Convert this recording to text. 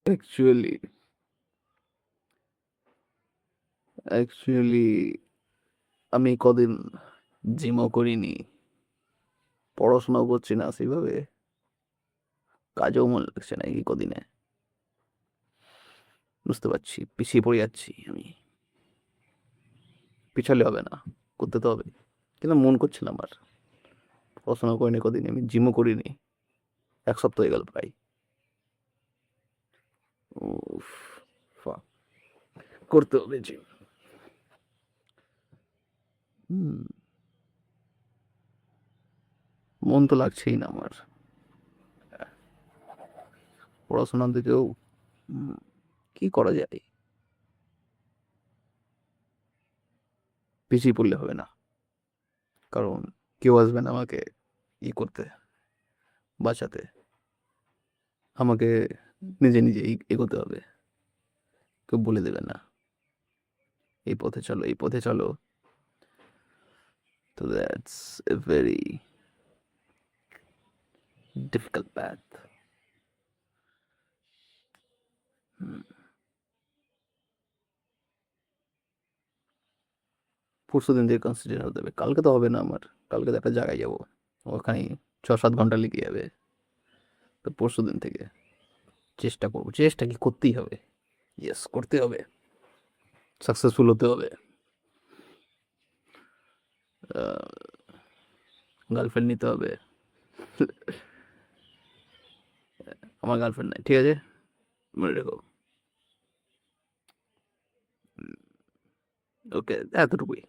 Actually actually আমি কদিন জিমও করিনি, পড়াশোনাও করছি না সেভাবে, কাজেও মন লাগছে না এই কদিনে। বুঝতে পারছি পিছিয়ে পড়ে যাচ্ছি আমি। পিছালে হবে না, করতে তো হবে। কিন্তু মন করছে না আমার। পড়াশোনা করিনি কদিন, আমি জিমও করিনি, 1 সপ্তাহ হয়ে গেল প্রায়। উফ, fuck, করতে হবে জিম। হুম, মন তো লাগছেই না আমার পড়াশোনার দিকেও। হুম, কি করা যায়? পিছিয়ে পড়লে হবে না, কারণ কেউ আসবে না আমাকে ই করতে, বাঁচাতে। আমাকে নিজে নিজে এগোতে হবে, কেউ বলে দেবে না এই পথে চলো, এই পথে চলো। তো that's a very difficult path. পরশু দিন থেকে কনসিডার হতে হবে, কালকে তো হবে না আমার। কালকে তো একটা জায়গায় যাবো, ওখানে 6-7 ঘন্টা লেগে যাবে। তো পরশু দিন থেকে চেষ্টা করবো, চেষ্টা কি করতেই হবে, ইয়েস করতে হবে, সাকসেসফুল হতে হবে। গার্লফ্রেন্ড নিতে হবে। আমার গার্লফ্রেন্ড নাই, ঠিক আছে, মনে রেখো। ওকে, এতটুকুই।